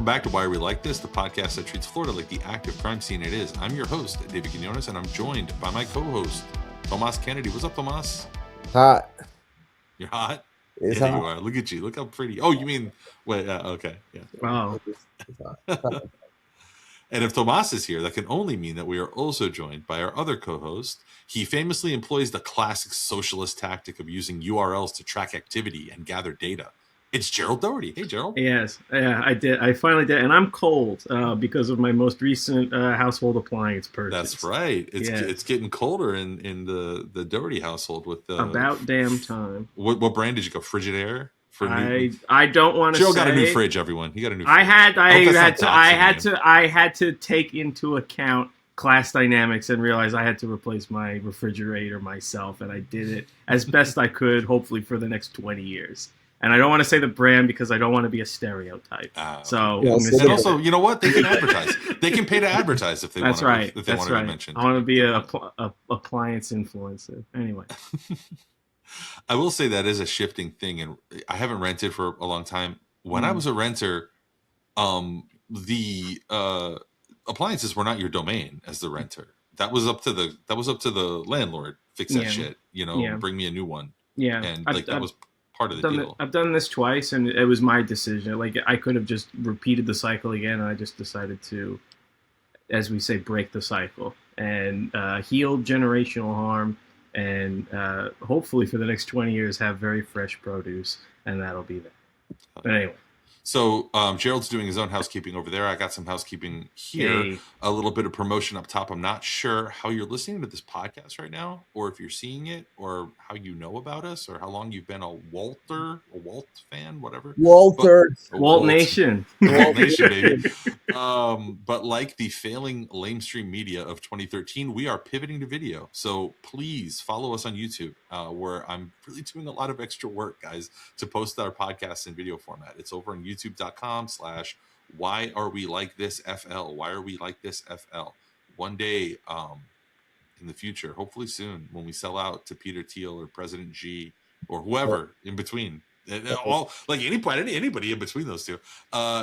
back to Why Are We Like This, the podcast that treats Florida like the active crime scene it is. I'm your host, David Quinones, and I'm joined by my co-host, Tomas Kennedy. What's up, Tomas? Hot. You're hot? It's yeah, hot. you are. Look at you. Look how pretty. Oh, you mean, wait, okay. Yeah. Wow. And if Tomas is here, that can only mean that we are also joined by our other co-host. He famously employs the classic socialist tactic of using URLs to track activity and gather data. It's Gerald Doherty. Hey, Gerald. Yes, yeah, I did. I finally did, and I'm cold because of my most recent household appliance purchase. That's right. It's getting colder in the Doherty household with about damn time. What brand did you go? Frigidaire? I don't want to. Gerald got a new fridge. Everyone, he got a new. I had to take into account class dynamics and realize I had to replace my refrigerator myself, and I did it as best I could, hopefully for the next 20 years. And I don't want to say the brand because I don't want to be a stereotype. So, and also, you know what? They can advertise. They can pay to advertise if they want. That's right. If they want to be mentioned. I want to be a appliance influencer. Anyway. I will say that is a shifting thing, and I haven't rented for a long time. When I was a renter, the appliances were not your domain as the renter. That was up to the landlord. Fix that shit. Bring me a new one. Yeah, and that was part of the deal. I've done this twice, and it was my decision. Like, I could have just repeated the cycle again, and I just decided to, as we say, break the cycle and heal generational harm. And hopefully for the next 20 years have very fresh produce, and that'll be there. But anyway. So Gerald's doing his own housekeeping over there. I got some housekeeping here. Hey. A little bit of promotion up top. I'm not sure how you're listening to this podcast right now, or if you're seeing it, or how you know about us, or how long you've been a Walt fan, whatever. Walt Nation. Walt Nation, baby. But like the failing lamestream media of 2013, we are pivoting to video. So please follow us on YouTube, where I'm really doing a lot of extra work, guys, to post our podcasts in video format. It's over on youtube.com/Why Are We Like This FL? Why Are We Like This FL? One day in the future, hopefully soon, when we sell out to Peter Thiel or President Xi or whoever in between, all like anybody in between those two,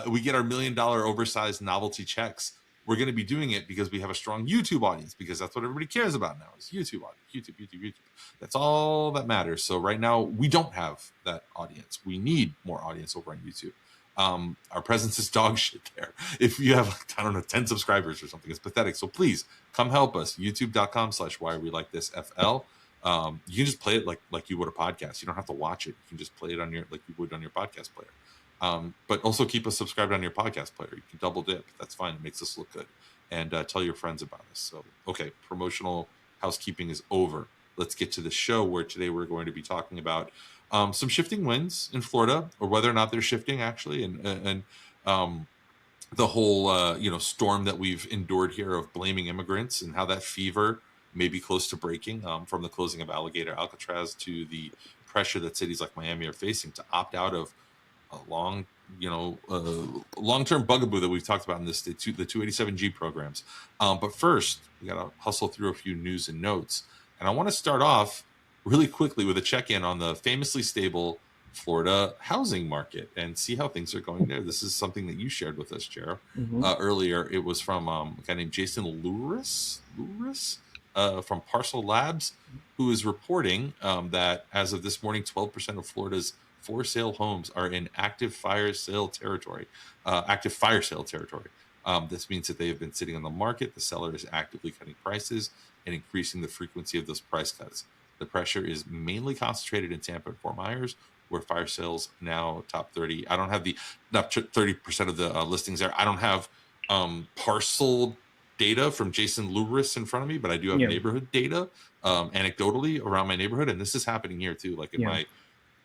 we get our $1 million oversized novelty checks. We're going to be doing it because we have a strong YouTube audience, because that's what everybody cares about now is YouTube audience. YouTube. That's all that matters. So right now we don't have that audience. We need more audience over on YouTube. Our presence is dog shit there. If you have, 10 subscribers or something, it's pathetic. So please come help us. YouTube.com/Why Are We Like This FL. You can just play it like you would a podcast. You don't have to watch it. You can just play it like you would on your podcast player. But also keep us subscribed on your podcast player. You can double dip. That's fine. It makes us look good. And tell your friends about us. So, okay, promotional housekeeping is over. Let's get to the show, where today we're going to be talking about some shifting winds in Florida, or whether or not they're shifting actually, and the whole storm that we've endured here of blaming immigrants, and how that fever may be close to breaking, from the closing of Alligator Alcatraz to the pressure that cities like Miami are facing to opt out of a long-term bugaboo that we've talked about in this state, the 287G programs. But first, we got to hustle through a few news and notes. And I want to start off really quickly with a check-in on the famously stable Florida housing market and see how things are going there. This is something that you shared with us, Jared, earlier. It was from a guy named Jason Louris from Parcel Labs, who is reporting that as of this morning, 12% of Florida's for sale homes are in active fire sale territory. This means that they have been sitting on the market. The seller is actively cutting prices and increasing the frequency of those price cuts. The pressure is mainly concentrated in Tampa and Fort Myers, where fire sales now top 30. I don't have the 30% of the listings there. I don't have parcel data from Jason Louris in front of me, but I do have neighborhood data anecdotally around my neighborhood. And this is happening here too, like in my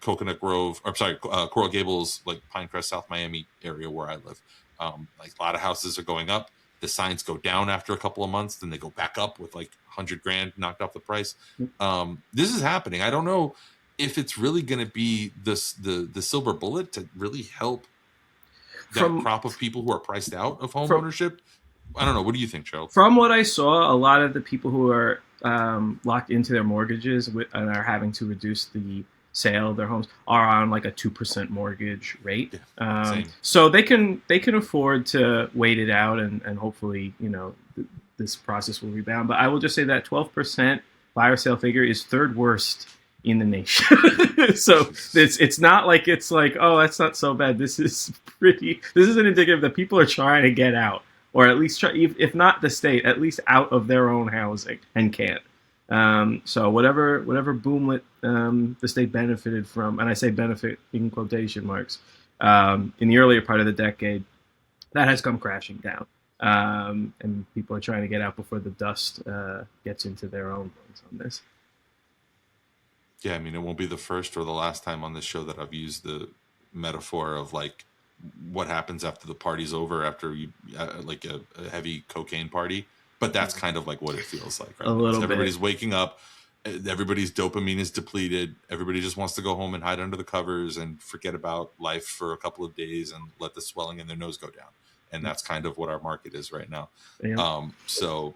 Coconut Grove, Coral Gables, like Pinecrest, South Miami area where I live. Like a lot of houses are going up. The signs go down after a couple of months, then they go back up with like $100,000 knocked off the price. This is happening. I don't know if it's really going to be the silver bullet to really help that crop of people who are priced out of home ownership. I don't know. What do you think, Charles? From what I saw, a lot of the people who are locked into their mortgages and are having to reduce the sale of their homes are on like a 2% mortgage rate. Same. So they can afford to wait it out, and hopefully, this process will rebound. But I will just say that 12% buyer sale figure is third worst in the nation. So it's not like oh, that's not so bad. This is an indicative that people are trying to get out, or at least try, if not the state, at least out of their own housing, and can't. So whatever boomlet the state benefited from, and I say benefit in quotation marks, in the earlier part of the decade, that has come crashing down. And people are trying to get out before the dust gets into their own bones on this. Yeah, I mean, it won't be the first or the last time on this show that I've used the metaphor of like what happens after the party's over, after you like a heavy cocaine party. But that's kind of like what it feels like, right? A little everybody's bit. waking up, everybody's dopamine is depleted, everybody just wants to go home and hide under the covers and forget about life for a couple of days and let the swelling in their nose go down. And that's kind of what our market is right now. Yeah. So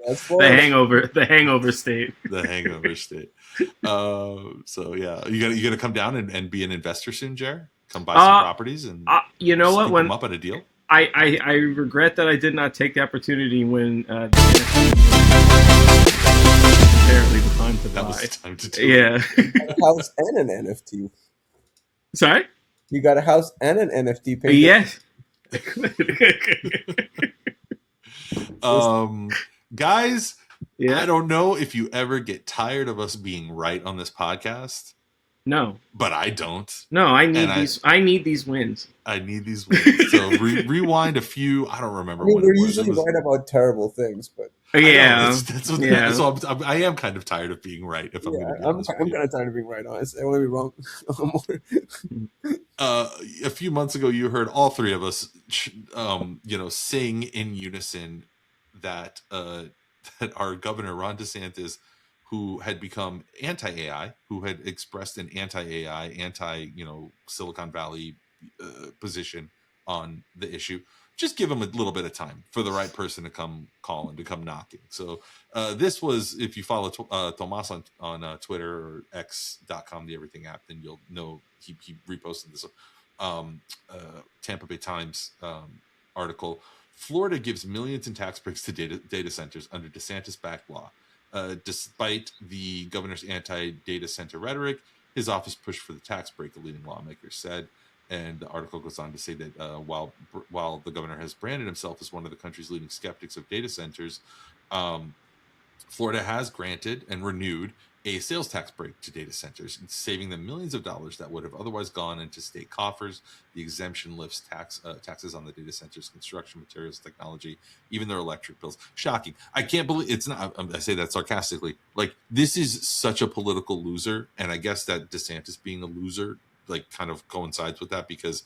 That's the hangover state. The hangover state. So yeah, you gotta come down and be an investor soon, Jer. Come buy some properties and you know what? When them up at a deal. I regret that I did not take the opportunity when the NFT apparently the time to buy. That was the time to do it. A house and an NFT. Sorry? You got a house and an NFT paper. Yes. Guys, yeah. I don't know if you ever get tired of us being right on this podcast. No, but I don't. No, I need these. I need these wins. I need these wins. So rewind a few. I don't remember. We're usually right about terrible things, but yeah, So I am kind of tired of being right. If I'm kind of tired of being right. Honestly, I want to be wrong. A few months ago, you heard all three of us, sing in unison that our governor Ron DeSantis, who had become anti-AI, who had expressed an anti-AI, Silicon Valley position on the issue. Just give him a little bit of time for the right person to come calling, to come knocking. So this was, if you follow Tomas on Twitter or X.com, the Everything app, then you'll know he reposted this Tampa Bay Times article. Florida gives millions in tax breaks to data centers under DeSantis-backed law. Despite the governor's anti-data center rhetoric, his office pushed for the tax break, a leading lawmaker said. And the article goes on to say that while the governor has branded himself as one of the country's leading skeptics of data centers, Florida has granted and renewed a sales tax break to data centers, saving them millions of dollars that would have otherwise gone into state coffers. The exemption lifts taxes on the data centers, construction materials, technology, even their electric bills. Shocking. I can't believe it's not. I say that sarcastically. Like, this is such a political loser, and I guess that DeSantis being a loser kind of coincides with that, because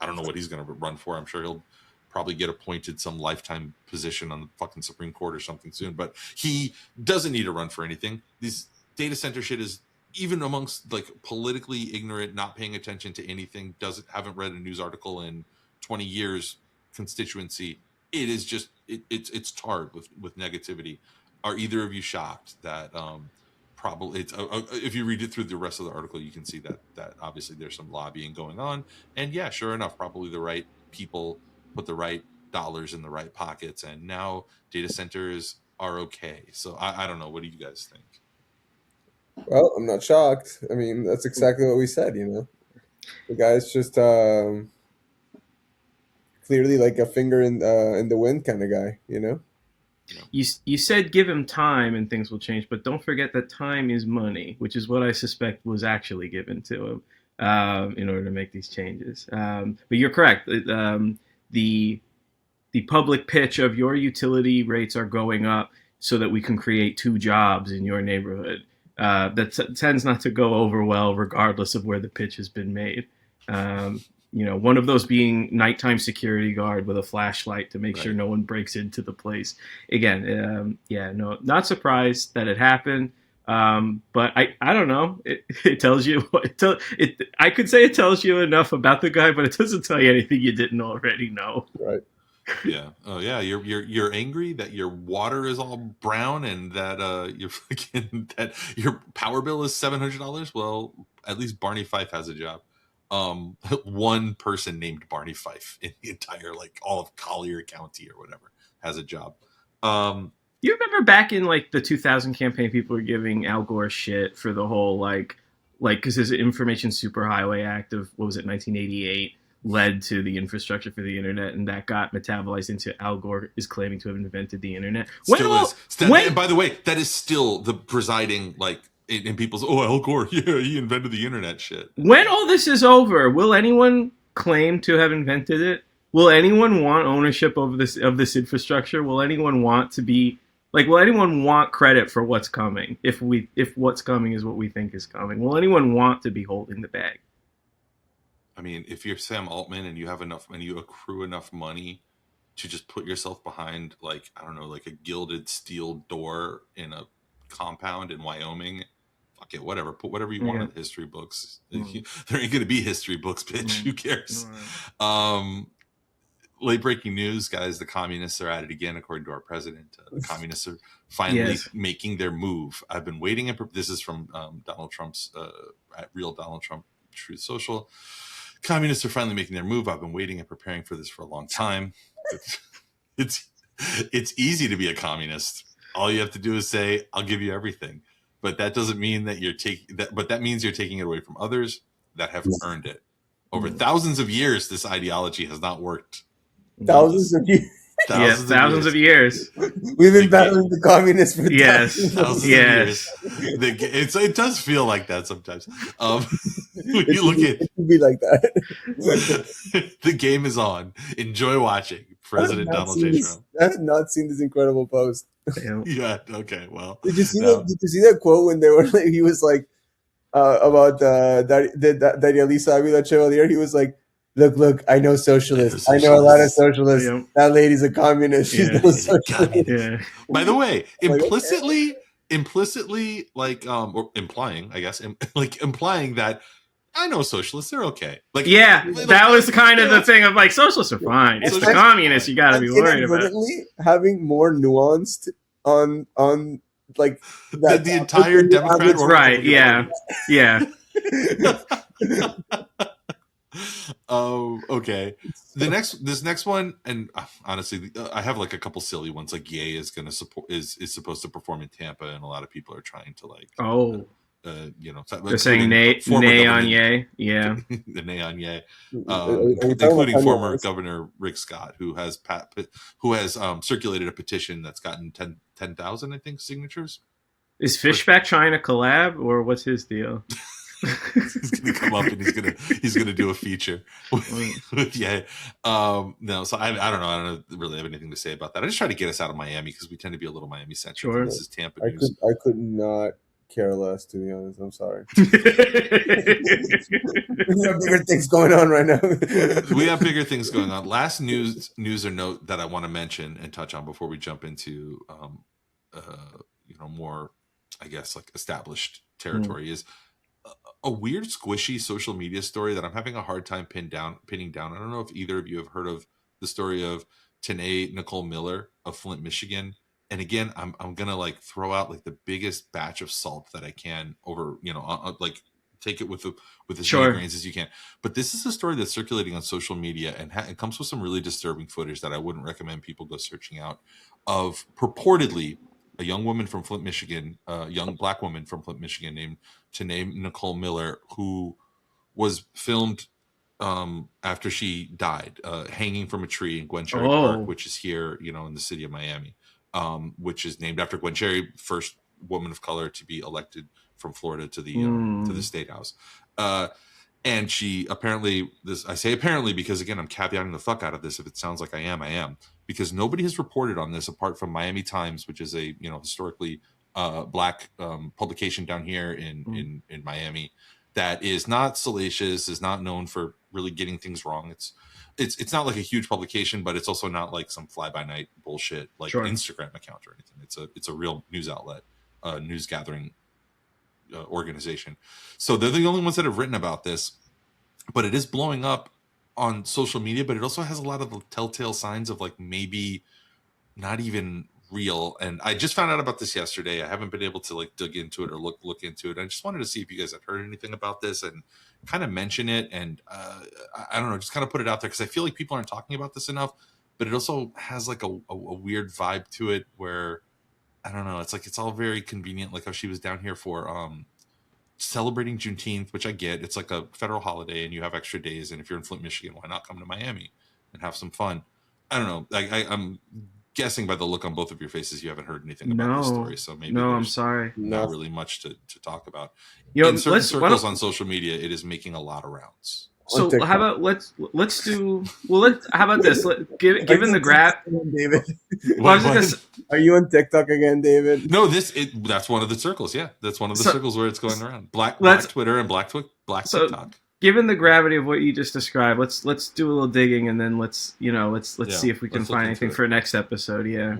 I don't know what he's going to run for. I'm sure he'll probably get appointed some lifetime position on the fucking Supreme Court or something soon, but he doesn't need to run for anything. This data center shit is, even amongst politically ignorant, not paying attention to anything, haven't read a news article in 20 years constituency. It is just it's tarred with negativity. Are either of you shocked that probably it's if you read it through the rest of the article, you can see that obviously there's some lobbying going on, and yeah, sure enough, probably the right people put the right dollars in the right pockets, and now data centers are okay. So I don't know. What do you guys think? Well, I'm not shocked. I mean, that's exactly what we said. The guy's just clearly like a finger in the wind kind of guy. You said give him time and things will change, but don't forget that time is money, which is what I suspect was actually given to him in order to make these changes. But you're correct. The public pitch of your utility rates are going up so that we can create 2 jobs in your neighborhood. That tends not to go over well, regardless of where the pitch has been made. One of those being nighttime security guard with a flashlight to make sure no one breaks into the place. Again, not surprised that it happened. But I don't know. It tells you. I could say it tells you enough about the guy, but it doesn't tell you anything you didn't already know. Right. Yeah. Oh yeah. You're angry that your water is all brown and that you're fucking that your power bill is $700. Well, at least Barney Fife has a job. One person named Barney Fife in the entire like all of Collier County or whatever has a job. You remember back in like the 2000 campaign, people were giving Al Gore shit for the whole like because his Information Superhighway Act of what was it 1988 led to the infrastructure for the internet, and that got metabolized into Al Gore is claiming to have invented the internet. Still is. And by the way, that is still the presiding like in people's Al Gore, yeah, he invented the internet shit. When all this is over, will anyone claim to have invented it? Will anyone want ownership of this infrastructure? Will anyone want to be like? Will anyone want credit for what's coming? If what's coming is what we think is coming, will anyone want to be holding the bag? I mean, if you're Sam Altman and you have enough and you accrue enough money to just put yourself behind like I don't know, like a gilded steel door in a compound in Wyoming, fuck it, whatever. Put whatever you want in history books. There ain't gonna be history books, bitch. Who cares? Late breaking news, guys. The communists are at it again, according to our president. The communists are finally making their move. I've been waiting. This is from Donald Trump's at Real Donald Trump Truth Social. Communists are finally making their move. I've been waiting and preparing for this for a long time. It's easy to be a communist. All you have to do is say, "I'll give you everything," but that doesn't mean that you're taking that. But that means you're taking it away from others that have earned it. Over thousands of years, this ideology has not worked. Thousands of years. Thousands of years. We've been battling the communists for thousands of years. It does feel like that sometimes. When you look at it could be like that. The game is on. Enjoy watching President Donald J. Trump. I have not seen this incredible post. Yeah. Okay. Well, did you see that quote when they were like, he was like about Daria Lisa Avila Chevalier? He was like, Look, I know socialists. I know a lot of socialists. Yeah. That lady's a communist. She's no socialist. Yeah. By the way, implicitly, like, or implying, I guess, implying that I know socialists, they're okay. Like, yeah, that was kind of the thing of like, socialists are fine. It's the communists you got to be worried about. Having more nuanced on like that the entire Democrat right? Yeah. Oh, okay. This next one, and honestly, I have like a couple silly ones. Like, Ye is going to support is supposed to perform in Tampa, and a lot of people are trying to like. They're saying nay on Ye, yeah, the nay on Ye, including former Governor Rick Scott, who has circulated a petition that's gotten 10,000, I think, signatures. Is Fishback trying to collab, or what's his deal? He's gonna come up and he's gonna do a feature with Ye. No, so I don't know. I don't really have anything to say about that. I just try to get us out of Miami because we tend to be a little Miami centric. Sure. This is Tampa news. I could not care less, to be honest. I'm sorry. We have bigger things going on right now. We have bigger things going on. Last news or note that I want to mention and touch on before we jump into more, I guess, like established territory is a weird squishy social media story that I'm having a hard time pinning down. I don't know if either of you have heard of the story of Tanae Nicole Miller of Flint, Michigan. And again, I'm gonna like throw out like the biggest batch of salt that I can over, like take it with as many grains as you can. But this is a story that's circulating on social media and it comes with some really disturbing footage that I wouldn't recommend people go searching out of purportedly a young woman from Flint, Michigan, a young black woman from Flint, Michigan named Tanae Nicole Miller, who was filmed after she died, hanging from a tree in Gwen Cherry Park, which is here, in the city of Miami, which is named after Gwen Cherry, first woman of color to be elected from Florida to the state house. And she apparently, I say apparently because, again, I'm caveating the fuck out of this. If it sounds like I am. Because nobody has reported on this apart from Miami Times, which is a historically black publication down here in Miami that is not salacious, is not known for really getting things wrong. It's not like a huge publication, but it's also not like some fly by night bullshit like Instagram account or anything. It's a real news outlet, news gathering organization. So they're the only ones that have written about this, but it is blowing up on social media, but it also has a lot of the telltale signs of like maybe not even real. And I just found out about this yesterday. I haven't been able to like dig into it or look into it. I just wanted to see if you guys had heard anything about this and kind of mention it. And I don't know, just kind of put it out there because I feel like people aren't talking about this enough. But it also has like a weird vibe to it where I don't know. It's like it's all very convenient. Like how she was down here for celebrating Juneteenth, which I get. It's like a federal holiday and you have extra days. And if you're in Flint, Michigan, why not come to Miami and have some fun? I don't know. I'm guessing by the look on both of your faces, you haven't heard anything about this story. So maybe I'm sorry. Not really much to talk about. Yo, in certain circles on social media, it is making a lot of rounds. So how about let's do how about this? Given the grab, David. Are you on TikTok again, David? No, that's one of the circles. Yeah, that's one of the circles where it's going around. Black Twitter and Black TikTok. Given the gravity of what you just described, let's do a little digging and then let's see if we can find anything for next episode. Yeah.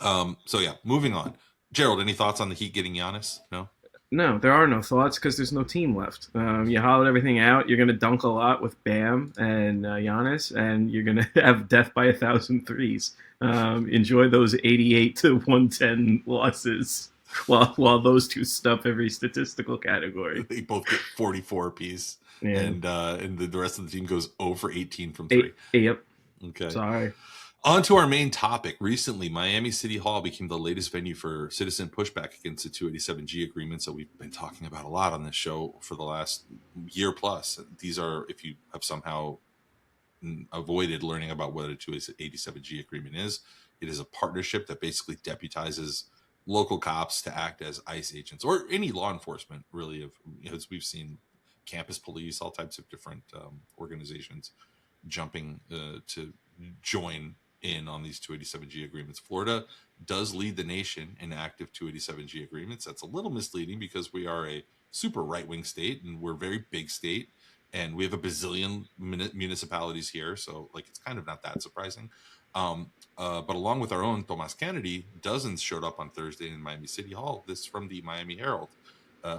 Mm-hmm. So yeah, moving on. Gerald, any thoughts on the Heat getting Giannis? No. No, there are no thoughts because there's no team left. You hollowed everything out. You're going to dunk a lot with Bam and Giannis, and you're going to have death by 1,000 threes. Enjoy those 88 to 110 losses while those two stuff every statistical category. They both get 44 apiece, and the rest of the team goes 0 for 18 from 3. Yep. Okay. Sorry. On to our main topic. Recently, Miami City Hall became the latest venue for citizen pushback against the 287G agreements that we've been talking about a lot on this show for the last year plus. These are, if you have somehow avoided learning about what a 287G agreement is, it is a partnership that basically deputizes local cops to act as ICE agents or any law enforcement, really. As we've seen campus police, all types of different organizations jumping to join in on these 287G agreements. Florida does lead the nation in active 287G agreements. That's a little misleading because we are a super right-wing state and we're a very big state and we have a bazillion municipalities here. So like, it's kind of not that surprising. But along with our own Thomas Kennedy, dozens showed up on Thursday in Miami City Hall. This from the Miami Herald.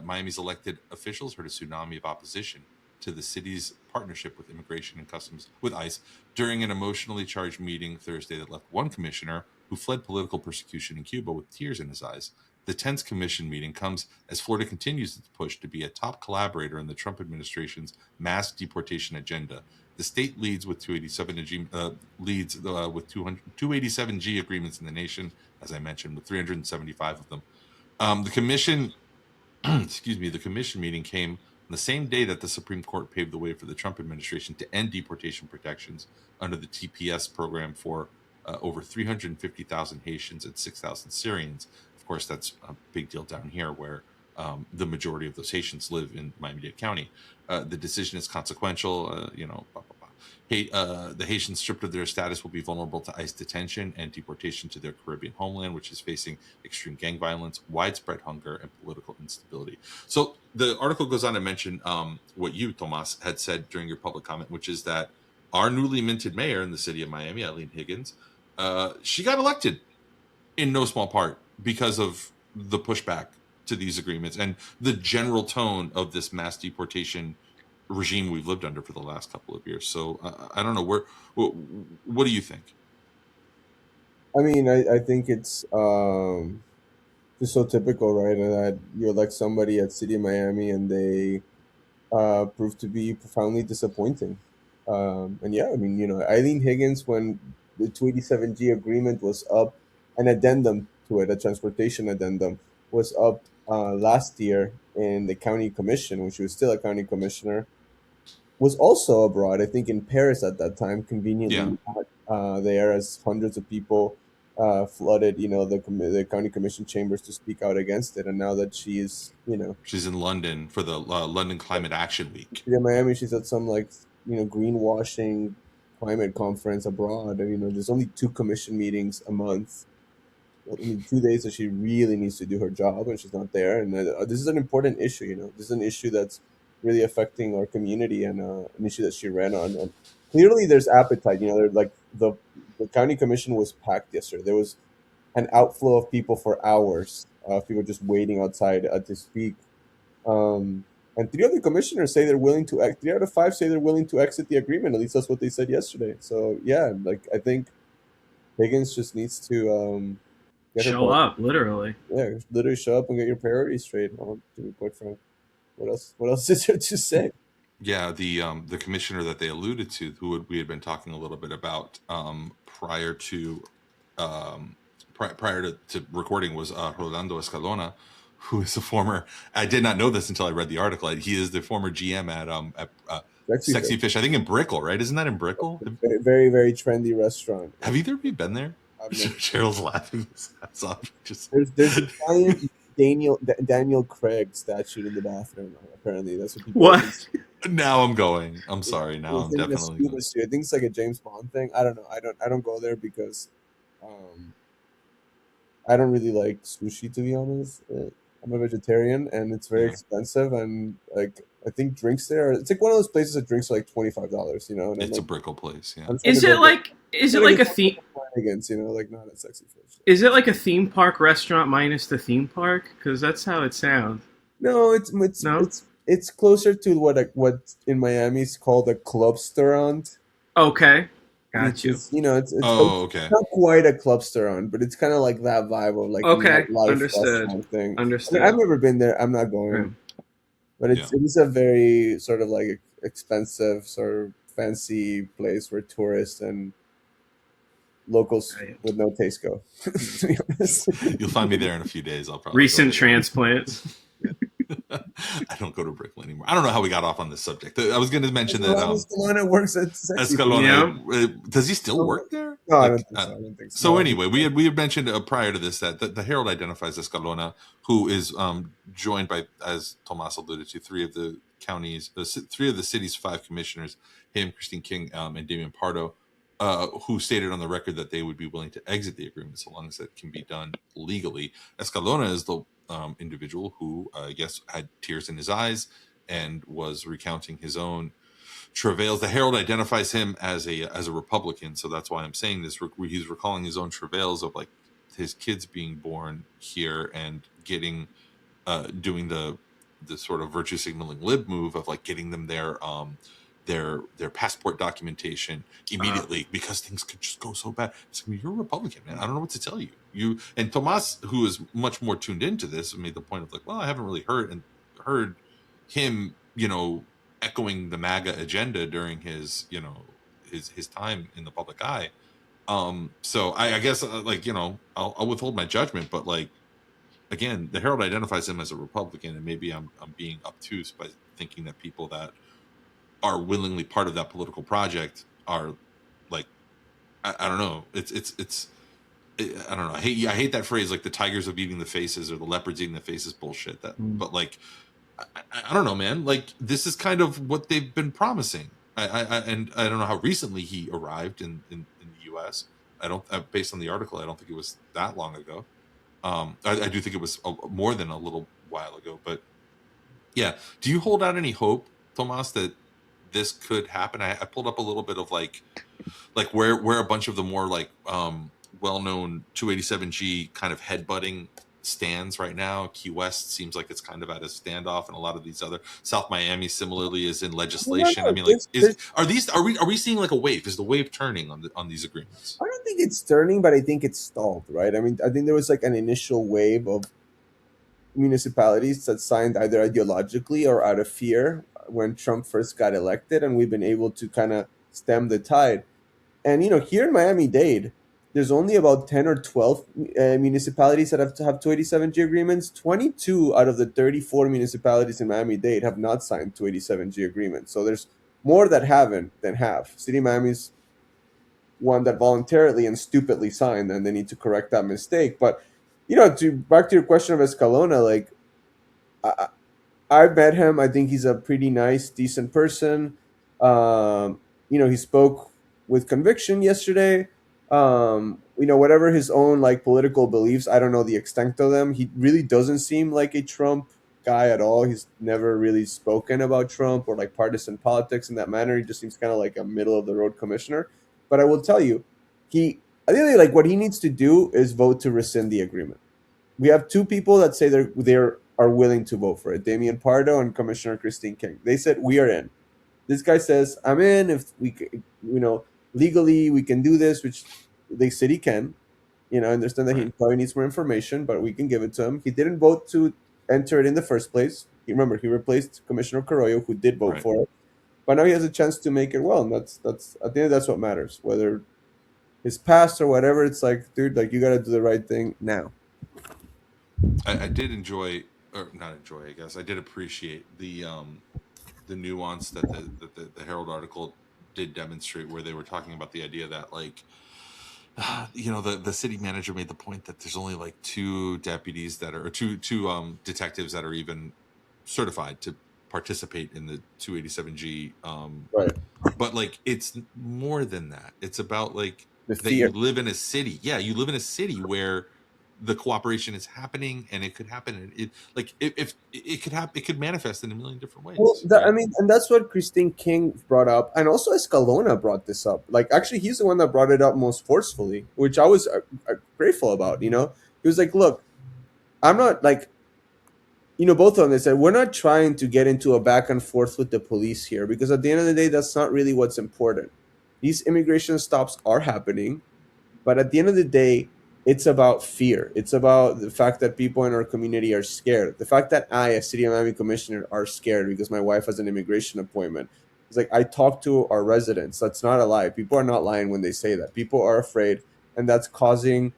Miami's elected officials heard a tsunami of opposition to the city's partnership with Immigration and Customs with ICE during an emotionally charged meeting Thursday that left one commissioner who fled political persecution in Cuba with tears in his eyes. The tense commission meeting comes as Florida continues its push to be a top collaborator in the Trump administration's mass deportation agenda. The state leads with 287G agreements in the nation, as I mentioned, with 375 of them. The commission meeting came on the same day that the Supreme Court paved the way for the Trump administration to end deportation protections under the TPS program for over 350,000 Haitians and 6,000 Syrians. Of course, that's a big deal down here where the majority of those Haitians live in Miami-Dade County. The decision is consequential, the Haitians stripped of their status will be vulnerable to ICE detention and deportation to their Caribbean homeland, which is facing extreme gang violence, widespread hunger, and political instability. So the article goes on to mention what you, Tomas, had said during your public comment, which is that our newly minted mayor in the city of Miami, Eileen Higgins, she got elected in no small part because of the pushback to these agreements and the general tone of this mass deportation regime we've lived under for the last couple of years. So I don't know, what do you think? I mean, I think it's just so typical, right? That you elect somebody at City of Miami and they prove to be profoundly disappointing. And yeah, I mean, Eileen Higgins, when the 287G agreement was up, an addendum to it, a transportation addendum, was up last year in the county commission, when she was still a county commissioner, was also abroad, I think in Paris at that time, conveniently there, as hundreds of people flooded, the county commission chambers to speak out against it. And now that she's in London for the London Climate Action Week. Yeah, Miami, she's at some greenwashing climate conference abroad. And, there's only 2 commission meetings a month. 2 days that she really needs to do her job, and she's not there. And this is an important issue. This is an issue that's really affecting our community, and an issue that she ran on. And clearly, there's appetite. The county commission was packed yesterday. There was an outflow of people for hours. People just waiting outside to speak. And 3 other commissioners say they're willing to. 3 out of 5 say they're willing to exit the agreement. At least that's what they said yesterday. So yeah, like I think Higgins just needs to get her Show butt. up, literally. Yeah, literally show up and get your priorities straight. Oh, dude, quite frank. What else? What else is there to say? Yeah, the commissioner that they alluded to, who we had been talking a little bit about prior to recording, was Rolando Escalona, who is a former. I did not know this until I read the article. He is the former GM at Sexy Fish. I think in Brickell, right? Isn't that in Brickell? Very, very trendy restaurant. Have either of you been there? Cheryl's laughing his ass off. There's a giant Daniel Craig statue in the bathroom. Apparently, that's what people. What? Now I'm going. I'm sorry. Now I'm definitely going. I think it's like a James Bond thing. I don't know. I don't go there because I don't really like sushi, to be honest. I'm a vegetarian, and it's very expensive. And like I think drinks there, it's like one of those places that drinks are like $25. You know, and it's a Brickell place. Yeah. Is it like a theme? You know, like not a Sexy Fish. Is it like a theme park restaurant minus the theme park? Because that's how it sounds. No, it's closer to what in Miami is called a clubstaurant. Okay, got you. You know, it's okay. Not quite a clubstaurant, but it's kind of like that vibe of like Understood. Thing. Understood. I mean, I've never been there. I'm not going, but it is a very sort of like expensive, sort of fancy place where tourists and locals with no taste go. To be honest, you'll find me there in a few days. I'll probably recent transplants. I don't go to Brickell anymore. I don't know how we got off on this subject. I was going to mention that Escalona works at Escalona. Does he still work there? No, I don't think so. So anyway, we had mentioned prior to this that the Herald identifies Escalona, who is joined by, as Tomas alluded to, 3 of the counties, 3 of the city's 5 commissioners, him, Christine King, and Damian Pardo, who stated on the record that they would be willing to exit the agreement so long as that can be done legally. Escalona is the individual who I guess had tears in his eyes and was recounting his own travails. The Herald identifies him as a Republican, so that's why I'm saying this. He's recalling his own travails of like his kids being born here and getting doing the sort of virtue signaling lib move of like getting them their passport documentation immediately because things could just go so bad. It's like, you're a Republican, man. I don't know what to tell you. You and Tomas, who is much more tuned into this, made the point of like, well, I haven't really heard him, you know, echoing the MAGA agenda during his, you know, his time in the public eye. So I guess like, you know, I'll withhold my judgment, but like, again, the Herald identifies him as a Republican, and maybe I'm being obtuse by thinking that people that are willingly part of that political project are like, I don't know. I don't know. I hate that phrase, like the tigers of eating the faces or the leopards eating the faces bullshit. But like, I don't know, man. Like this is kind of what they've been promising. And I don't know how recently he arrived in the U.S. Based on the article, I don't think it was that long ago. I do think it was more than a little while ago. But yeah, do you hold out any hope, Tomas, that this could happen? I pulled up a little bit of like where a bunch of the more like well-known 287G kind of headbutting stands right now. Key West seems like it's kind of at a standoff, and a lot of these other South Miami similarly is in legislation. No, I mean, like, are we seeing like a wave? Is the wave turning on these agreements? I don't think it's turning, but I think it's stalled. Right? I mean, I think there was like an initial wave of municipalities that signed either ideologically or out of fear when Trump first got elected, and we've been able to kind of stem the tide. And you know, here in Miami-Dade, there's only about 10 or 12 municipalities that have 287G agreements. 22 out of the 34 municipalities in Miami-Dade have not signed 287G agreements. So there's more that haven't than have. City of Miami's one that voluntarily and stupidly signed, and they need to correct that mistake. But you know, back to your question of Escalona, like I met him. I think he's a pretty nice, decent person. You know, he spoke with conviction yesterday. You know, whatever his own like political beliefs, I don't know the extent of them. He really doesn't seem like a Trump guy at all. He's never really spoken about Trump or like partisan politics in that manner. He just seems kind of like a middle of the road commissioner. But I will tell you, I think like what he needs to do is vote to rescind the agreement. We have 2 people that say they're are willing to vote for it. Damian Pardo and Commissioner Christine King. They said, we are in. This guy says, I'm in. If we, legally we can do this, which they said he can. I understand that he probably needs more information, but we can give it to him. He didn't vote to enter it in the first place. Remember, he replaced Commissioner Carollo, who did vote for it. But now he has a chance to make it well, and that's at the end that's what matters. Whether his past or whatever, it's like, dude, like you got to do the right thing now. I did enjoy, or not enjoy, I guess. I did appreciate the nuance that the Herald article did demonstrate, where they were talking about the idea that, like, the city manager made the point that there's only like two deputies that are, or two detectives that are even certified to participate in the 287G. Right. But like, it's more than that. It's about like that you live in a city. Yeah, you live in a city where the cooperation is happening, and it could happen. If it could happen, it could manifest in a million different ways. Well, I mean, and that's what Christine King brought up, and also Escalona brought this up. Like, actually, he's the one that brought it up most forcefully, which I was grateful about. He was like, "Look, I'm not like." Both of them, they said, we're not trying to get into a back and forth with the police here, because at the end of the day, that's not really what's important. These immigration stops are happening, but at the end of the day, it's about fear. It's about the fact that people in our community are scared. The fact that I, as City of Miami Commissioner, are scared because my wife has an immigration appointment. It's like, I talk to our residents. That's not a lie. People are not lying when they say that. People are afraid, and that's causing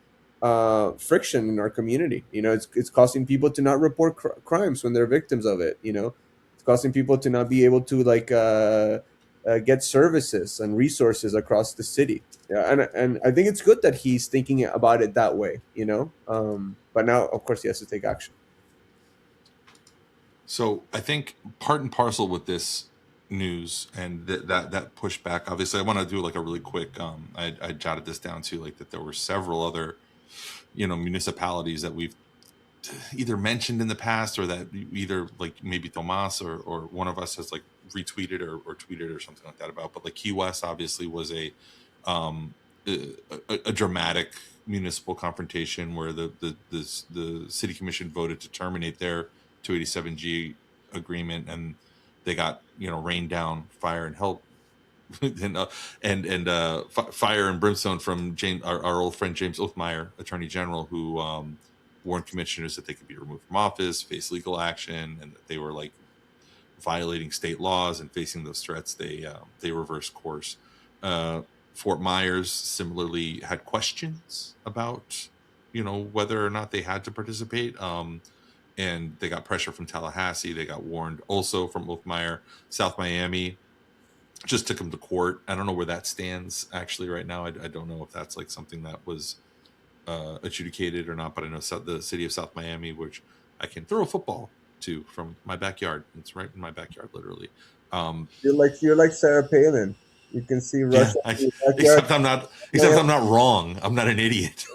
friction in our community. It's causing people to not report crimes when they're victims of it. It's causing people to not be able to get services and resources across the city. Yeah, and I think it's good that he's thinking about it that way. But now, of course, he has to take action. So I think part and parcel with this news and that pushback, obviously, I want to do like a really quick. I jotted this down too, like that there were several other municipalities that we've either mentioned in the past, or that either like maybe Tomas or one of us has like retweeted or tweeted or something like that about. But like Key West obviously was a dramatic municipal confrontation where the city commission voted to terminate their 287G agreement, and they got rained down fire and hell and fire and brimstone from our old friend James Othmeyer, Attorney General, who warned commissioners that they could be removed from office, face legal action, and that they were like violating state laws, and facing those threats, they reversed course. Fort Myers similarly had questions about whether or not they had to participate, and they got pressure from Tallahassee. They got warned also from Othmeyer. South Miami just took him to court. I don't know where that stands actually right now. I don't know if that's like something that was adjudicated or not, but I know the city of South Miami, which I can throw a football to from my backyard. It's right in my backyard, literally. You're like Sarah Palin. You can see Russia. Yeah, except I'm not wrong. I'm not an idiot.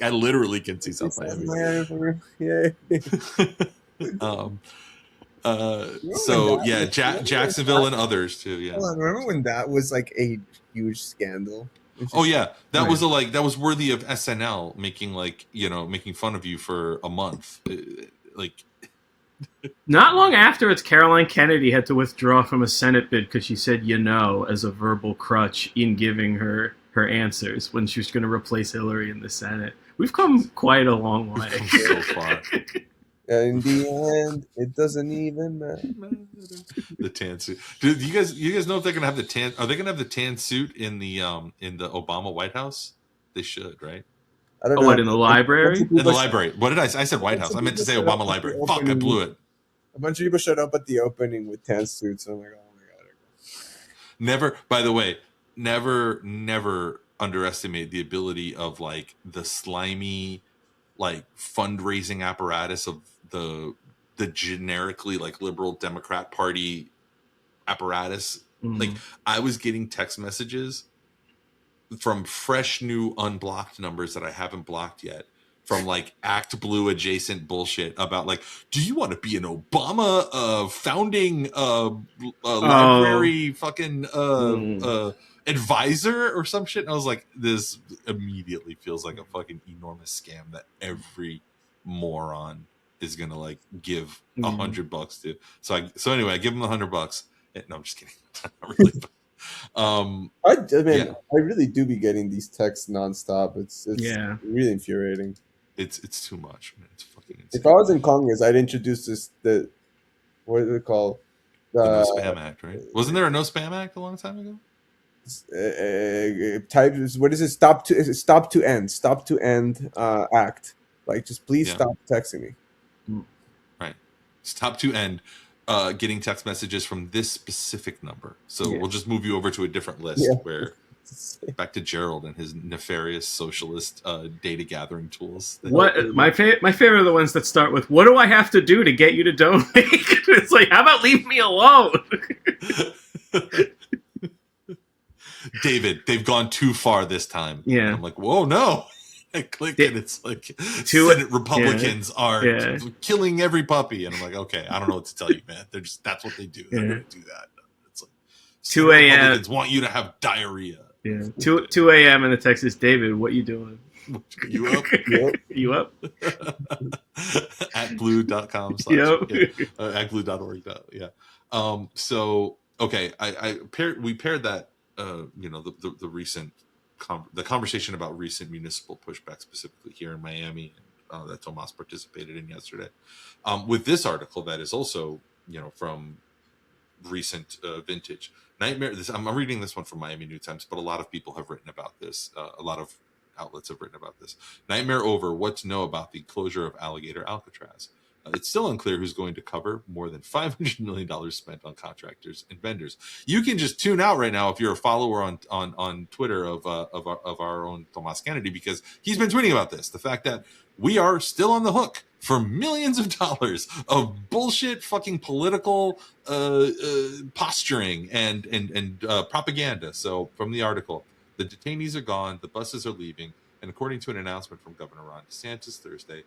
I literally can see South Miami. Yeah. So yeah, Jacksonville and others too. Yeah. Hold on, remember when that was like a huge scandal? Oh yeah, that was that was worthy of SNL making fun of you for a month. Like, not long afterwards, Caroline Kennedy had to withdraw from a Senate bid because she said as a verbal crutch in giving her answers when she was going to replace Hillary in the Senate. We've come quite a long way. So far. In the end, it doesn't even matter. The tan suit. Do you guys know if they're gonna have the tan? Are they gonna have the tan suit in the Obama White House? They should, right? I don't know. What, in the library? In the library. What did I say? I said White House. I meant to say Obama Library. Fuck, I blew it. A bunch of people showed up at the opening with tan suits. And I'm like, oh my god. Never. By the way, never underestimate the ability of like the slimy, like fundraising apparatus of the generically like liberal Democrat Party apparatus. Mm-hmm. Like, I was getting text messages from fresh new unblocked numbers that I haven't blocked yet, from like Act Blue adjacent bullshit about like, do you want to be an Obama founding library fucking advisor or some shit? And I was like, this immediately feels like a fucking enormous scam that every moron is gonna like give $100 to. So anyway, I give him $100. No, I'm just kidding. Not really. I really do be getting these texts nonstop. It's really infuriating. It's too much, man. It's fucking insane. If I was in Congress, I'd introduce what is it called? The No Spam Act, right? Wasn't there a No Spam Act a long time ago? What is it? Stop to end act. Like, just please stop texting me. Right. Stop to end getting text messages from this specific number. So we'll just move you over to a different list where back to Gerald and his nefarious socialist data gathering tools. My favorite are the ones that start with, "What do I have to do to get you to donate?" It's like, how about leave me alone? David, they've gone too far this time. Yeah. And I'm like, whoa, no. I click and it's like Senate Republicans are killing every puppy. And I'm like, okay, I don't know what to tell you, man. That's what they do. They're going to do that. It's like 2 a.m. Republicans want you to have diarrhea. Yeah. 2 a.m. in the text is, "David, what you doing? You up? You up?" At blue.com at blue.org. Yeah. So, okay. We paired that, the recent, the conversation about recent municipal pushback, specifically here in Miami, that Tomas participated in yesterday, with this article that is also, from recent vintage. Nightmare. I'm reading this one from Miami New Times, but a lot of people have written about this. A lot of outlets have written about this. Nightmare over. What to know about the closure of Alligator Alcatraz. It's still unclear who's going to cover more than $500 million spent on contractors and vendors. You can just tune out right now if you're a follower on Twitter of our own Tomas Kennedy, because he's been tweeting about this. The fact that we are still on the hook for millions of dollars of bullshit fucking political posturing and propaganda. So from the article, the detainees are gone, the buses are leaving, and according to an announcement from Governor Ron DeSantis Thursday,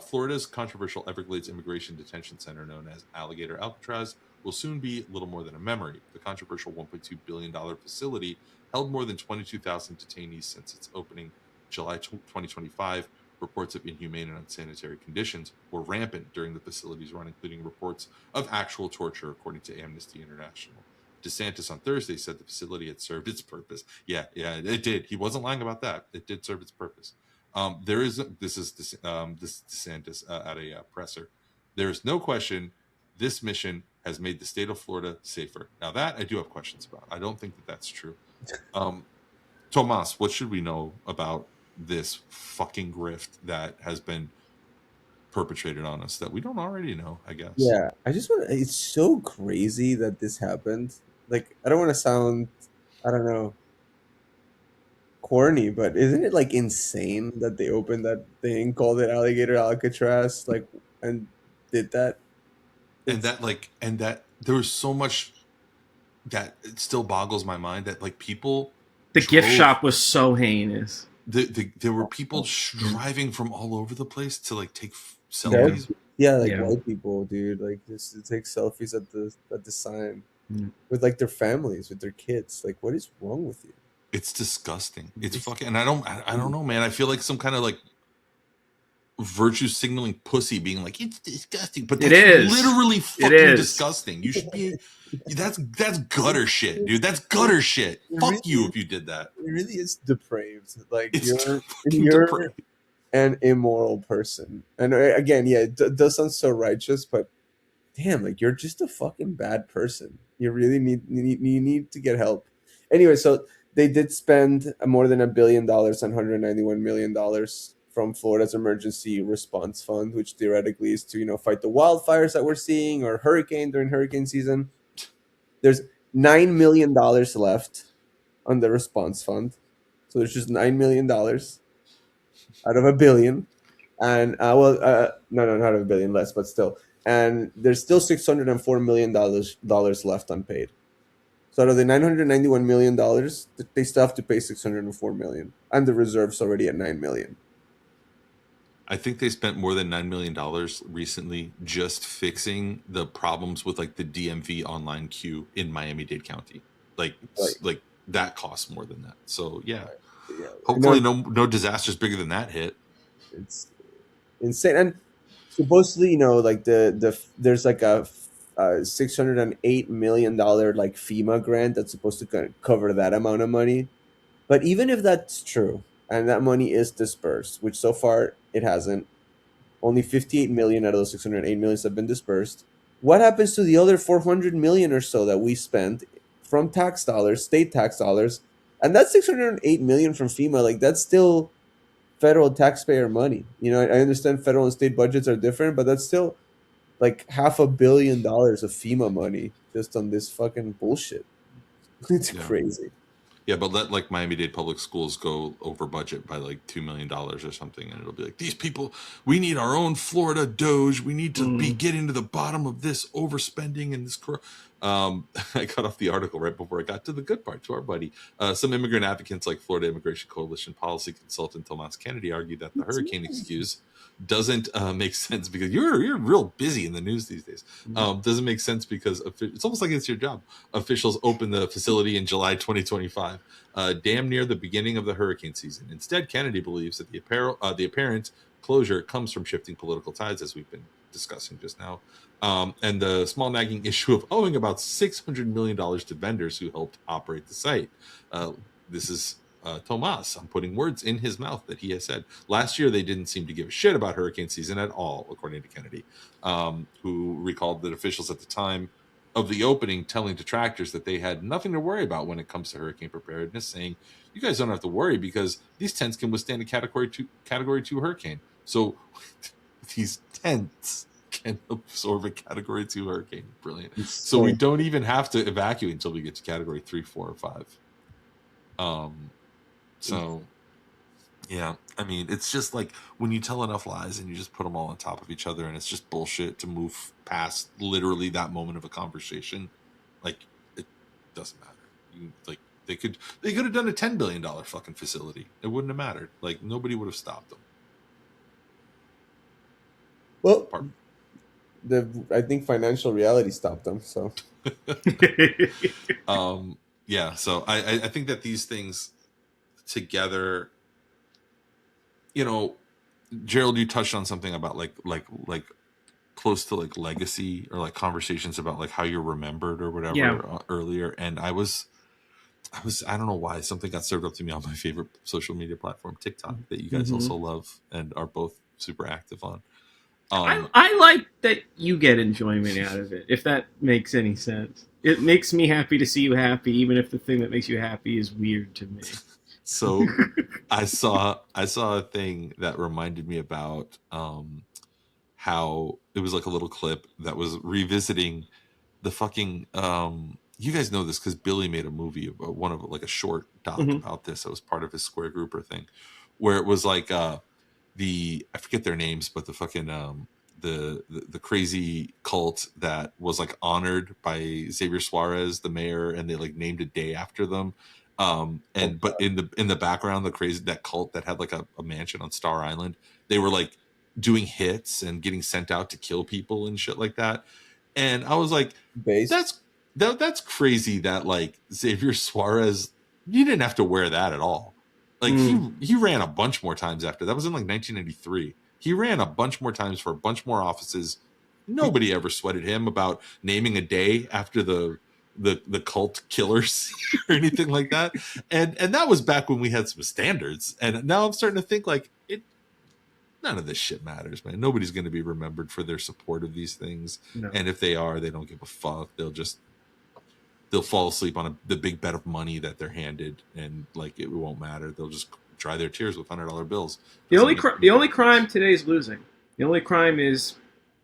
Florida's controversial Everglades Immigration Detention Center, known as Alligator Alcatraz, will soon be little more than a memory. The controversial $1.2 billion facility held more than 22,000 detainees since its opening July 2025. Reports of inhumane and unsanitary conditions were rampant during the facility's run, including reports of actual torture, according to Amnesty International. DeSantis on Thursday said the facility had served its purpose. Yeah, it did. He wasn't lying about that. It did serve its purpose. This is DeSantis at a presser. There is no question this mission has made the state of Florida safer. Now that I do have questions about. I don't think that that's true. Tomas, what should we know about this fucking grift that has been perpetrated on us that we don't already know, I guess? Yeah, it's so crazy that this happened. Like, I don't want to sound, I don't know, corny, but isn't it like insane that they opened that thing, called it Alligator Alcatraz, like, and did that? And that there was so much that it still boggles my mind that like people. The gift shop was so heinous. There were people driving from all over the place to like take selfies. White people, dude, like just to take selfies at the sign with like their families, with their kids. Like, what is wrong with you? It's disgusting. It's fucking, and I don't know, man. I feel like some kind of like virtue signaling pussy being like, it's disgusting, but that's literally fucking disgusting. You should be. That's gutter shit, dude. That's gutter shit. Fuck you if you did that. It really is depraved. Like, you're an immoral person. And again, it does sound so righteous, but damn, like, you're just a fucking bad person. You really need to get help. Anyway, so they did spend more than $1 billion on $191 million from Florida's emergency response fund, which theoretically is to, fight the wildfires that we're seeing, or during hurricane season. There's $9 million left on the response fund. So there's just $9 million out of $1 billion. And, no, not $1 billion, less, but still. And there's still $604 million left unpaid. So out of the $991 million, they still have to pay $604 million. And the reserve's already at $9 million. I think they spent more than $9 million recently just fixing the problems with like the DMV online queue in Miami-Dade County. Like that costs more than that. So hopefully no disasters bigger than that hit. It's insane. And supposedly, like there's like a $608 million like FEMA grant that's supposed to kind of cover that amount of money. But even if that's true and that money is dispersed, which so far it hasn't, only 58 million out of those 608 millions have been dispersed. What happens to the other 400 million or so that we spent from tax dollars, state tax dollars? And that's 608 million from FEMA. Like, that's still federal taxpayer money. I understand federal and state budgets are different, but that's still like $500 million of FEMA money just on this fucking bullshit. It's crazy. Yeah, but let like Miami-Dade public schools go over budget by like $2 million or something, and it'll be like, these people, we need our own Florida Doge. We need to be getting to the bottom of this overspending and this. I cut off the article right before I got to the good part, to our buddy. Some immigrant advocates like Florida Immigration Coalition policy consultant Tomas Kennedy argued that the hurricane excuse doesn't make sense because you're real busy in the news these days. Doesn't make sense because it's almost like it's your job. Officials opened the facility in July 2025, damn near the beginning of the hurricane season. Instead, Kennedy believes that the apparent closure comes from shifting political tides, as we've been discussing just now, and the small nagging issue of owing about $600 million to vendors who helped operate the site. This is Tomas. I'm putting words in his mouth that he has said. Last year, they didn't seem to give a shit about hurricane season at all, according to Kennedy, who recalled that officials at the time of the opening telling detractors that they had nothing to worry about when it comes to hurricane preparedness, saying, you guys don't have to worry because these tents can withstand a category two hurricane. So these tents can absorb a category 2 hurricane. Brilliant. So we don't even have to evacuate until we get to category 3, 4, or 5. So yeah, I mean, it's just like when you tell enough lies and you just put them all on top of each other, and it's just bullshit to move past literally that moment of a conversation. Like, it doesn't matter. They could have done a $10 billion fucking facility. It wouldn't have mattered. Like, nobody would have stopped them. Well, I think financial reality stopped them. So, yeah. So I think that these things together, Gerald, you touched on something about like close to like legacy or like conversations about like how you're remembered or whatever earlier, and I don't know why something got served up to me on my favorite social media platform, TikTok, that you guys also love and are both super active on. I like that you get enjoyment out of it, if that makes any sense. It makes me happy to see you happy, even if the thing that makes you happy is weird to me. So I saw a thing that reminded me about how it was like a little clip that was revisiting the fucking you guys know this because Billy made a movie about one of like a short doc about this that was part of his Square Grouper thing, where it was like I forget their names, but the fucking the crazy cult that was like honored by Xavier Suarez, the mayor, and they like named a day after them. But in the background, that cult that had like a mansion on Star Island, they were like doing hits and getting sent out to kill people and shit like that. And I was like, that's crazy that like Xavier Suarez, you didn't have to wear that at all. Like he ran a bunch more times after that. Was in like 1993. He ran a bunch more times for a bunch more offices. Nobody ever sweated him about naming a day after the cult killers or anything like that. And that was back when we had some standards. And now I'm starting to think like none of this shit matters, man. Nobody's going to be remembered for their support of these things. No. And if they are, they don't give a fuck. They'll fall asleep on the big bet of money that they're handed, and like it won't matter. They'll just dry their tears with $100 bills. The only crime today is losing. The only crime is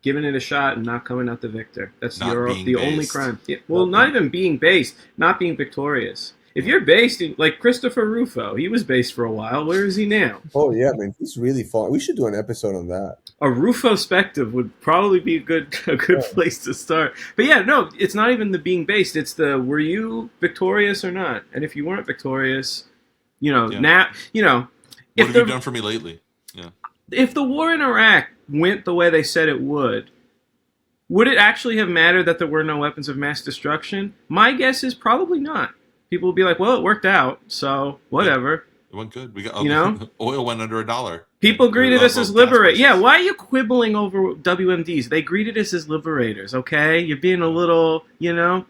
giving it a shot and not coming out the victor. That's the only crime. Yeah, well, not even being based, not being victorious. If you're based in, like Christopher Rufo, he was based for a while. Where is he now? Oh yeah, man, he's really fun. We should do an episode on that. A Rufo-spective would probably be a good place to start. But yeah, no, it's not even the being based. It's the were you victorious or not? And if you weren't victorious, now, what have you done for me lately? Yeah. If the war in Iraq went the way they said it would it actually have mattered that there were no weapons of mass destruction? My guess is probably not. People will be like, well, it worked out, so whatever. It went good. We got, You know, oil went under $1. people greeted us as liberators. Yeah, prices. why are you quibbling over WMDs? They greeted us as liberators. Okay, you're being a little, you know,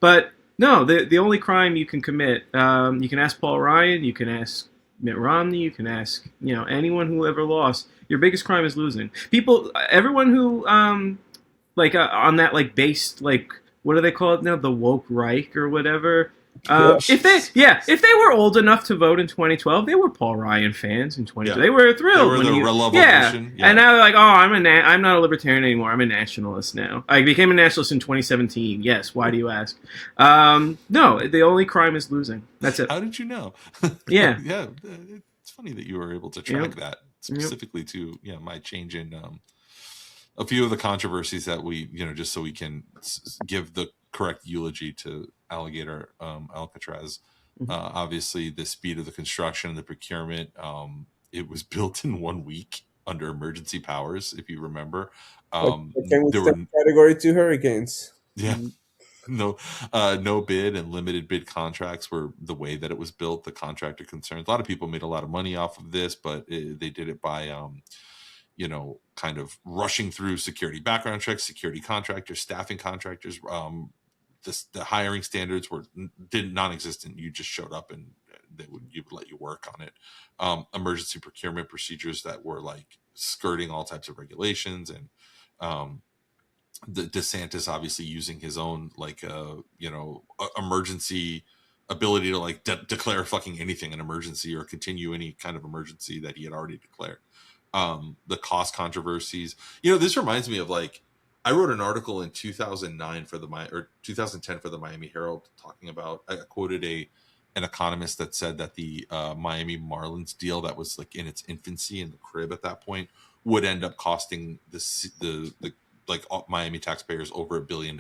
but no, the only crime you can commit, you can ask Paul Ryan, you can ask Mitt Romney, you can ask, you know, anyone who ever lost. Your biggest crime is losing. People, everyone who, like on that like based like what do they call it now, the woke Reich or whatever. If they were old enough to vote in 2012, they were Paul Ryan fans in 2012. Yeah. They were thrilled They were when the he, revolution. And now they're like, oh, I'm not a libertarian anymore. I'm a nationalist now. I became a nationalist in 2017. Yes. Why do you ask? No, the only crime is losing. That's it. How did you know? Yeah. Yeah. It's funny that you were able to track that specifically to my change in a few of the controversies that we, just so we can give the correct eulogy to Alligator Alcatraz. Obviously, the speed of the construction and the procurement, it was built in 1 week under emergency powers, if you remember. Can we step category 2 hurricanes? Yeah. No bid and limited bid contracts were the way that it was built. The contractor concerns. A lot of people made a lot of money off of this, but they did it by kind of rushing through security background checks, security contractors, staffing contractors. The hiring standards were non-existent. You just showed up and you would let you work on it. Emergency procurement procedures that were like skirting all types of regulations, and the DeSantis obviously using his own emergency ability to like declare fucking anything an emergency or continue any kind of emergency that he had already declared. The cost controversies. This reminds me of I wrote an article in 2009 for 2010 for the Miami Herald talking about. I quoted an economist that said that the Miami Marlins deal that was like in its infancy in the crib at that point would end up costing the Miami taxpayers over $1 billion,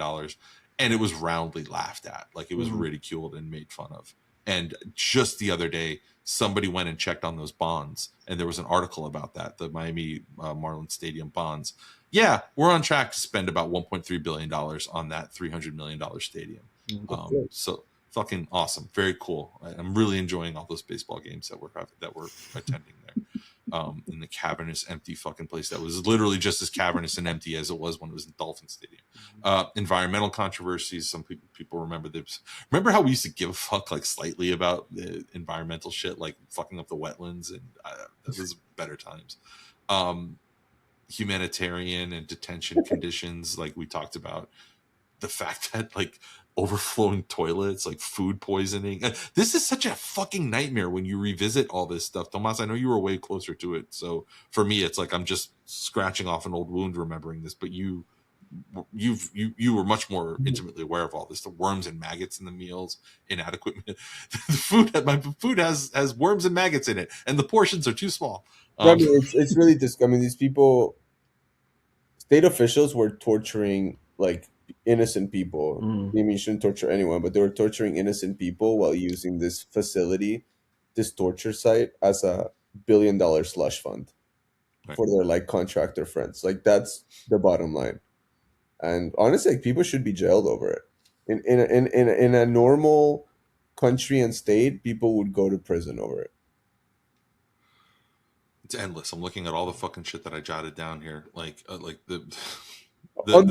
and it was roundly laughed at. Like it was ridiculed and made fun of. And just the other day, somebody went and checked on those bonds, and there was an article about that, the Miami Marlins Stadium bonds. Yeah, we're on track to spend about $1.3 billion on that $300 million stadium. So fucking awesome. Very cool. I'm really enjoying all those baseball games that we're attending there. In the cavernous, empty fucking place that was literally just as cavernous and empty as it was when it was in Dolphin Stadium. Environmental controversies. Some people remember this. Remember how we used to give a fuck like slightly about the environmental shit, like fucking up the wetlands, and that was better times. Humanitarian and detention conditions, like we talked about. The fact that like overflowing toilets, like food poisoning. This is such a fucking nightmare when you revisit all this stuff. Tomas, I know you were way closer to it. So for me, it's like I'm just scratching off an old wound remembering this, but you were much more intimately aware of all this. The worms and maggots in the meals, inadequate. My food has worms and maggots in it, and the portions are too small. I mean, it's really disgusting. These people, state officials were torturing like innocent people. I mean, you shouldn't torture anyone, but they were torturing innocent people while using this facility, this torture site, as a $1 billion slush fund for their like contractor friends. Like that's the bottom line. And honestly, like, people should be jailed over it. In a normal country and state, people would go to prison over it. It's endless. I'm looking at all the fucking shit that I jotted down here, on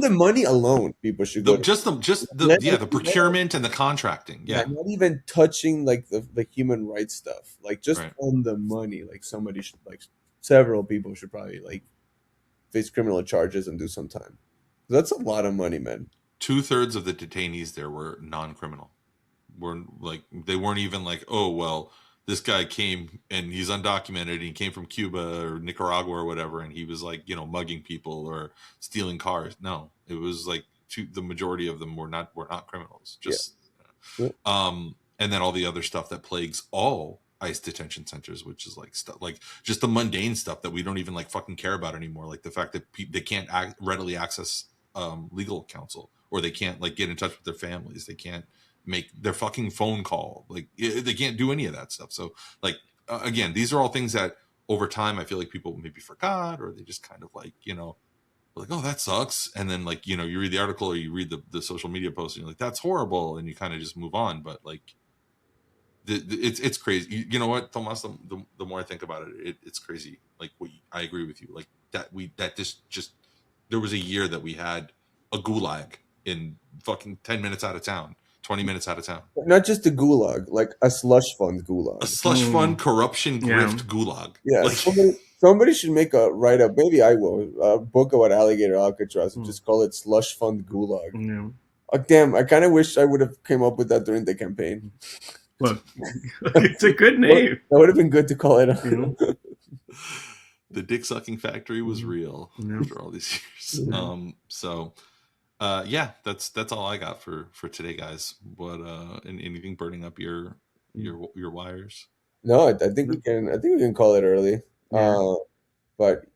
the money alone, people should go. The procurement and the contracting. Yeah, not even touching like the human rights stuff. Like just on the money, like somebody should several people should probably like face criminal charges and do some time. That's a lot of money, man. 2/3 of the detainees there were non-criminal. They weren't even like, oh well, this guy came and he's undocumented and he came from Cuba or Nicaragua or whatever, and he was like, mugging people or stealing cars. No, it was like the majority of them were not criminals. And then all the other stuff that plagues all ICE detention centers, which is like stuff like just the mundane stuff that we don't even like fucking care about anymore. Like the fact that they can't readily access legal counsel, or they can't like get in touch with their families. They can't make their fucking phone call. Like they can't do any of that stuff. So like, again, these are all things that over time, I feel like people maybe forgot, or they just kind of like, like, oh, that sucks. And then like, you read the article or you read the social media post and you're like, that's horrible. And you kind of just move on. But like, it's crazy. You know what, Tomas? The more I think about it, it's crazy. Like I agree with you. Like that just there was a year that we had a gulag in fucking 10 minutes out of town, 20 minutes out of town. Not just a gulag, like a slush fund gulag. A slush fund corruption grift gulag. Yeah, like, somebody should make a write up. Maybe I will. A book about Alligator Alcatraz and just call it slush fund gulag. Yeah. Damn, I kind of wish I would have came up with that during the campaign. Look, it's a good name. That would have been good to call it. The dick sucking factory was real after all these years. So yeah, that's all I got for today, guys. But and anything burning up your wires? No, I think we can call it early. But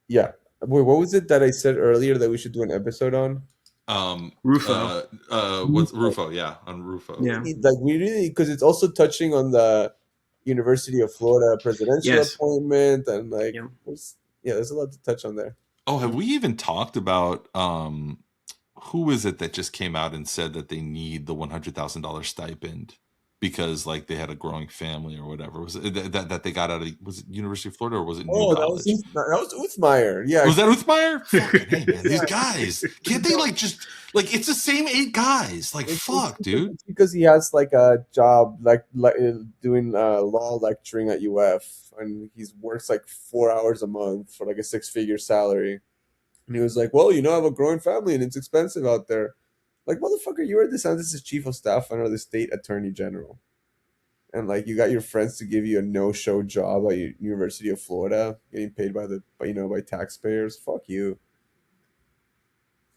yeah. Wait, what was it that I said earlier that we should do an episode on? Rufo. What's Rufo? Yeah, on Rufo. Yeah. Like we really, because it's also touching on the University of Florida presidential appointment, and like there's a lot to touch on there. Oh, have we even talked about who is it that just came out and said that they need the $100,000 stipend because like they had a growing family or whatever? Was it that they got out of was it University of Florida or was it New College? That was Uthmeyer. Yeah, was that Uthmeyer? Fucking hey, man, these guys can't they like just like it's the same 8 guys? Like fuck, dude. It's because he has like a job like doing law lecturing at UF, and he works like 4 hours a month for like a 6-figure salary. And he was like, well, I have a growing family and it's expensive out there. Like, motherfucker, you were DeSantis' chief of staff under the state attorney general. And like, you got your friends to give you a no-show job at University of Florida, getting paid by taxpayers. Fuck you.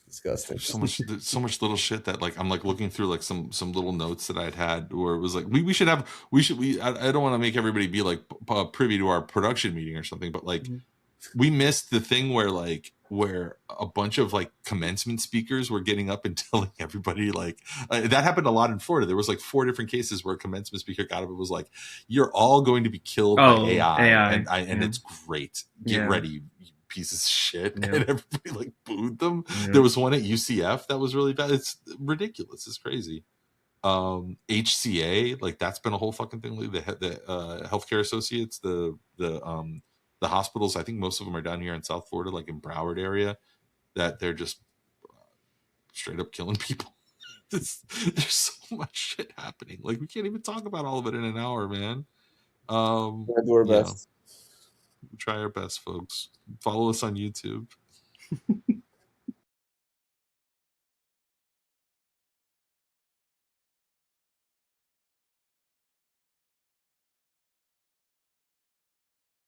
Disgusting. There's so much little shit that like I'm like looking through like some little notes that I'd had where it was like we should I don't want to make everybody be like privy to our production meeting or something, but like we missed the thing where a bunch of like commencement speakers were getting up and telling everybody like that happened a lot in Florida. There was like 4 different cases where a commencement speaker got up and was like, you're all going to be killed by AI. And it's great. Get ready, you pieces of shit. And everybody like booed them. There was one at UCF that was really bad. It's ridiculous. It's crazy. HCA, like that's been a whole fucking thing. The healthcare associates, the hospitals, I think most of them are down here in South Florida, like in Broward area, that they're just straight up killing people. There's so much shit happening. Like we can't even talk about all of it in an hour, man. We'll do our best. Try our best, folks. Follow us on YouTube.